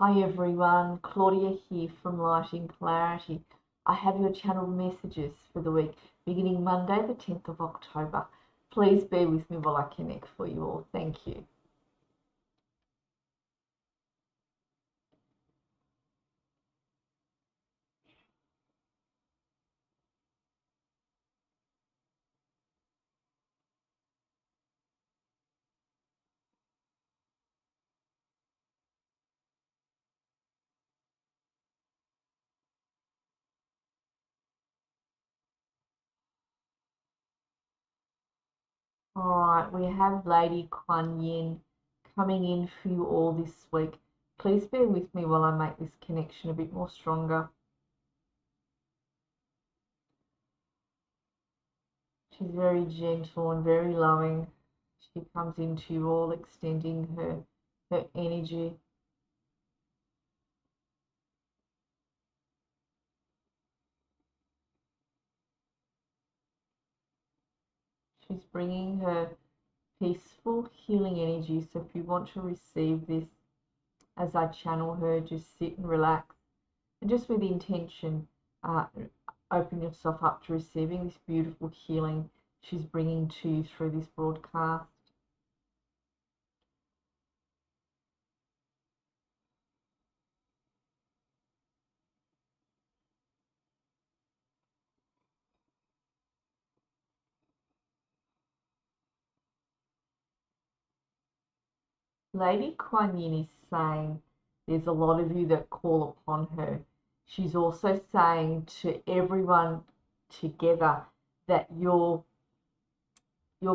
Hi everyone, Claudia here from Lighting Clarity. I have your channel messages for the week beginning Monday the 10th of October. Please bear with me while I connect for you all. Thank you. Alright, we have Lady Kuan Yin coming in for you all this week. Please bear with me while I make this connection a bit more stronger. She's very gentle and very loving. She comes into you all extending her energy. She's bringing her peaceful healing energy. So if you want to receive this as I channel her, just sit and relax, and just with the intention, open yourself up to receiving this beautiful healing she's bringing to you through this broadcast. Lady Kuan Yin is saying there's a lot of you that call upon her. She's also saying to everyone together that your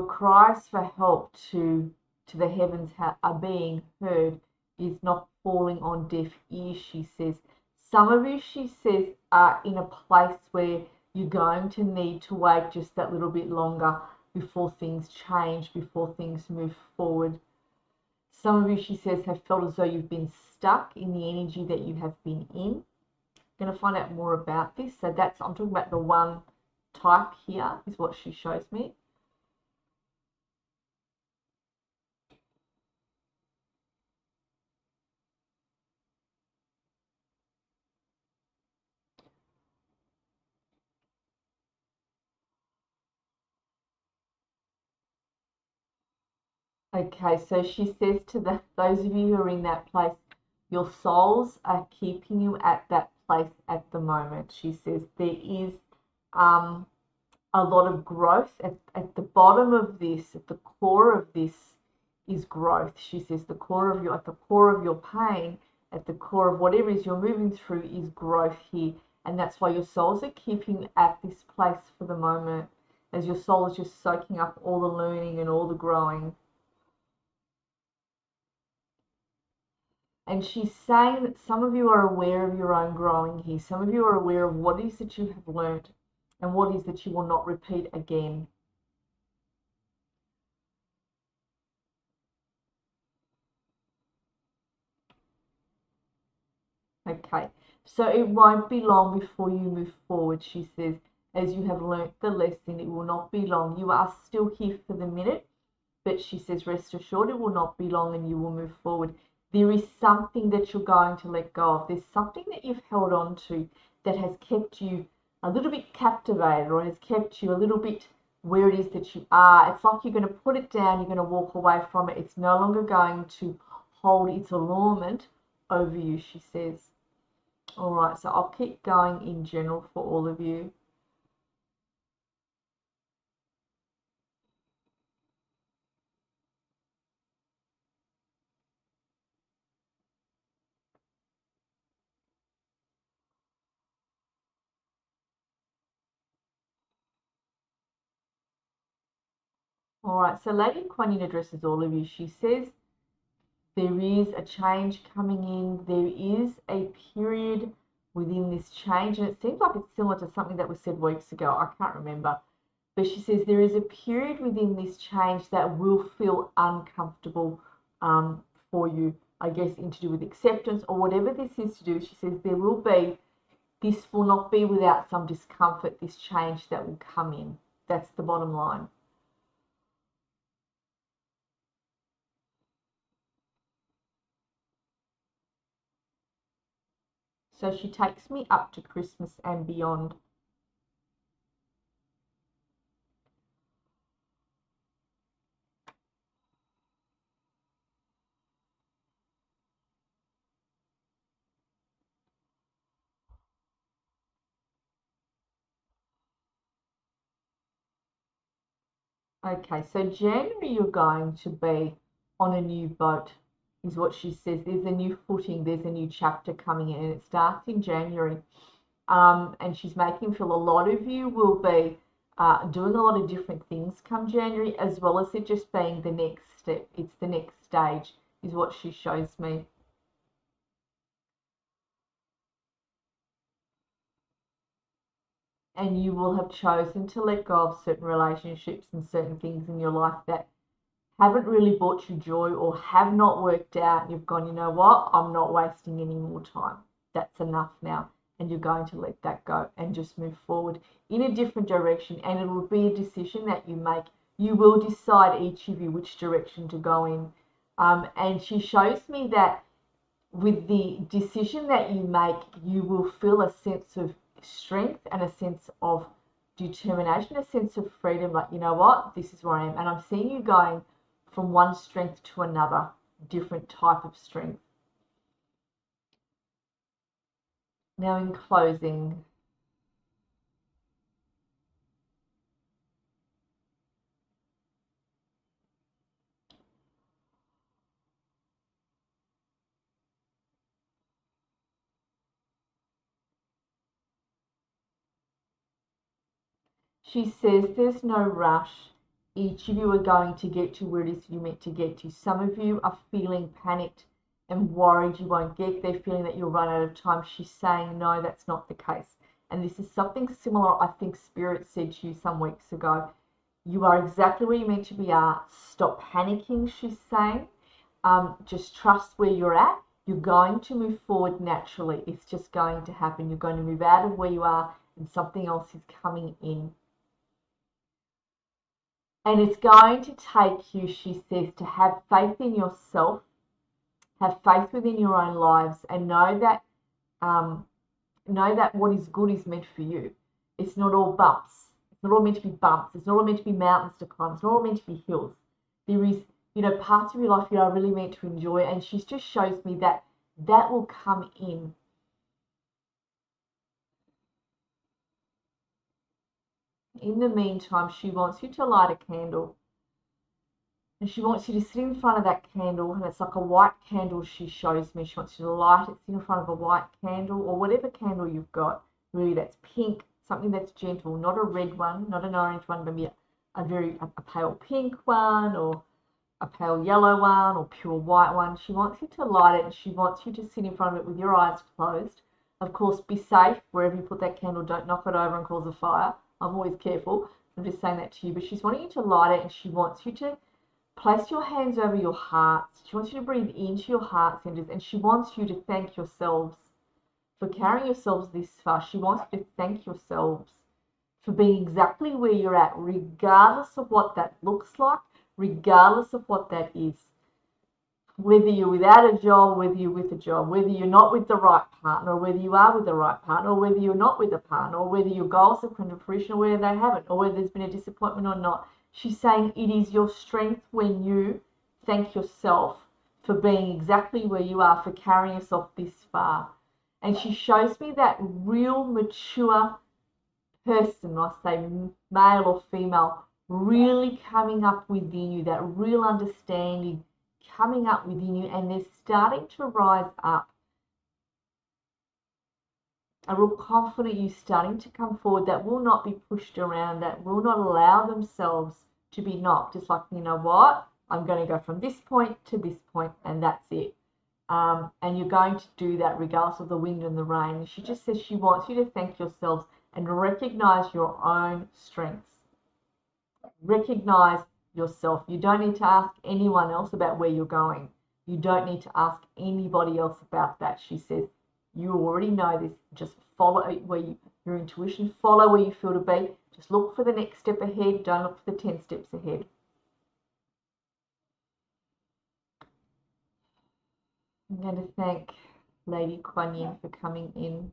cries for help to the heavens are being heard, is not falling on deaf ears, she says. Some of you, she says, are in a place where you're going to need to wait just that little bit longer before things change, before things move forward. Some of you, she says, have felt as though you've been stuck in the energy that you have been in. I'm going to find out more about this. So that's, I'm talking about the one type here, is what she shows me. Okay, so she says to those of you who are in that place, your souls are keeping you at that place at the moment. She says there is a lot of growth at the bottom of this, at the core of this is growth. She says the core of your, at the core of your pain, at the core of whatever it is you're moving through is growth here. And that's why your souls are keeping you at this place for the moment, as your soul is just soaking up all the learning and all the growing. And she's saying that some of you are aware of your own growing here. Some of you are aware of what it is that you have learned and what it is that you will not repeat again. Okay, so it won't be long before you move forward, she says. As you have learnt the lesson, it will not be long. You are still here for the minute, but she says, rest assured, it will not be long and you will move forward. There is something that you're going to let go of. There's something that you've held on to that has kept you a little bit captivated, or has kept you a little bit where it is that you are. It's like you're going to put it down, you're going to walk away from it. It's no longer going to hold its allurement over you, she says. All right, so I'll keep going in general for all of you. All right, so Lady Kuan Yin addresses all of you. She says there is a change coming in. There is a period within this change, and it seems like it's similar to something that was said weeks ago. I can't remember. But she says there is a period within this change that will feel uncomfortable for you, I guess, in to do with acceptance or whatever this is to do. She says there will be, this will not be without some discomfort, this change that will come in. That's the bottom line. So she takes me up to Christmas and beyond. Okay, so January you're going to be on a new boat, is what she says. There's a new footing, there's a new chapter coming in, and it starts in January. And she's making feel a lot of you will be doing a lot of different things come January, as well as it just being the next step. It's the next stage, is what she shows me. And you will have chosen to let go of certain relationships and certain things in your life that haven't really brought you joy or have not worked out. And you've gone, you know what? I'm not wasting any more time. That's enough now. And you're going to let that go and just move forward in a different direction. And it will be a decision that you make. You will decide, each of you, which direction to go in. And she shows me that with the decision that you make, you will feel a sense of strength and a sense of determination, a sense of freedom. Like, you know what? This is where I am. And I'm seeing you going from one strength to another, different type of strength. Now, in closing, she says there's no rush. Each of you are going to get to where it is you meant to get to. Some of you are feeling panicked and worried you won't get there, feeling that you'll run out of time. She's saying, no, that's not the case. And this is something similar, I think Spirit said to you some weeks ago. You are exactly where you're meant to be at. Stop panicking, she's saying. Just trust where you're at. You're going to move forward naturally. It's just going to happen. You're going to move out of where you are and something else is coming in. And it's going to take you, she says, to have faith in yourself, have faith within your own lives, and know that what is good is meant for you. It's not all bumps. It's not all meant to be bumps. It's not all meant to be mountains to climb. It's not all meant to be hills. There is, parts of your life you are really meant to enjoy, and she just shows me that that will come in. In the meantime, she wants you to light a candle. And she wants you to sit in front of that candle, and it's like a white candle she shows me. She wants you to light it, sit in front of a white candle, or whatever candle you've got, really, that's pink, something that's gentle, not a red one, not an orange one, maybe a pale pink one, or a pale yellow one, or pure white one. She wants you to light it, and she wants you to sit in front of it with your eyes closed. Of course, be safe wherever you put that candle. Don't knock it over and cause a fire. I'm always careful. I'm just saying that to you. But she's wanting you to light it, and she wants you to place your hands over your hearts. She wants you to breathe into your heart centers, and she wants you to thank yourselves for carrying yourselves this far. She wants you to thank yourselves for being exactly where you're at, regardless of what that looks like, regardless of what that is. Whether you're without a job, whether you're with a job, whether you're not with the right partner, or whether you are with the right partner, or whether you're not with a partner, or whether your goals have come to fruition, or whether they haven't, or whether there's been a disappointment or not. She's saying it is your strength when you thank yourself for being exactly where you are, for carrying yourself this far. And she shows me that real mature person, I say male or female, really coming up within you, that real understanding coming up within you, and they're starting to rise up. A real confident you starting to come forward that will not be pushed around, that will not allow themselves to be knocked. It's like, you know what? I'm going to go from this point to this point, and that's it. And you're going to do that regardless of the wind and the rain. She just says she wants you to thank yourselves and recognize your own strengths. Recognize yourself. You don't need to ask anyone else about where you're going. You don't need to ask anybody else about that. She says you already know this. Just follow your intuition, follow where you feel to be. Just look for the next step ahead. Don't look for the 10 steps ahead. I'm going to thank Lady Kuan Yin for coming in.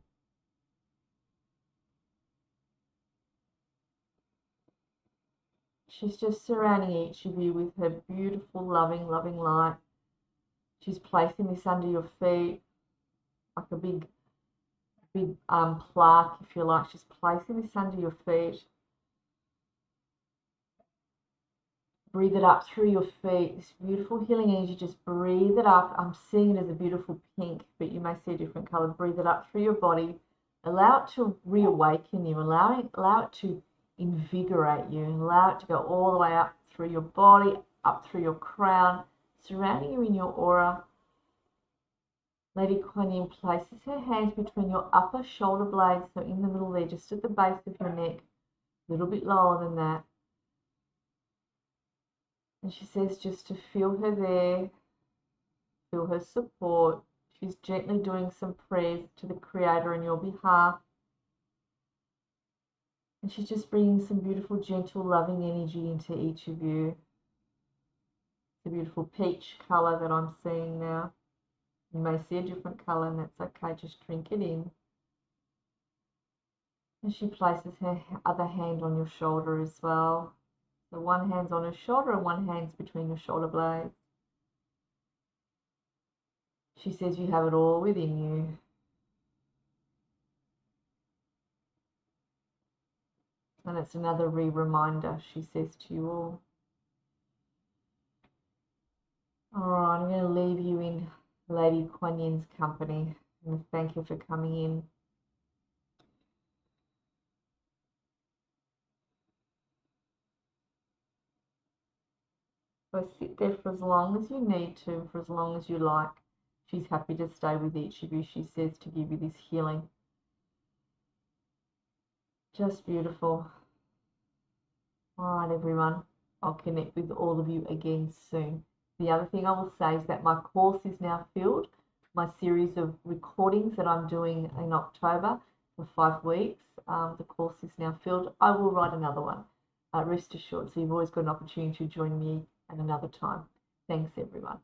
She's just surrounding each of you with her beautiful, loving light. She's placing this under your feet, like a big plaque, if you like. She's placing this under your feet. Breathe it up through your feet. This beautiful healing energy, just breathe it up. I'm seeing it as a beautiful pink, but you may see a different color. Breathe it up through your body. Allow it to reawaken you. Allow it to invigorate you. And allow it to go all the way up through your body, up through your crown, surrounding you in your aura. Lady Kuan Yin places her hands between your upper shoulder blades, so in the middle there, just at the base of your neck, a little bit lower than that. And she says just to feel her there, feel her support. She's gently doing some prayers to the Creator on your behalf. And she's just bringing some beautiful, gentle, loving energy into each of you. The beautiful peach colour that I'm seeing now. You may see a different colour, and that's okay, just drink it in. And she places her other hand on your shoulder as well. So one hand's on her shoulder and one hand's between your shoulder blades. She says you have it all within you. And it's another reminder, she says to you all. Alright, I'm going to leave you in Lady Kuan Yin's company. And thank you for coming in. So sit there for as long as you need to, for as long as you like. She's happy to stay with each of you, she says, to give you this healing. Just beautiful. Alright, everyone. I'll connect with all of you again soon. The other thing I will say is that my course is now filled. My series of recordings that I'm doing in October for 5 weeks, the course is now filled. I will write another one, rest assured. So you've always got an opportunity to join me at another time. Thanks, everyone.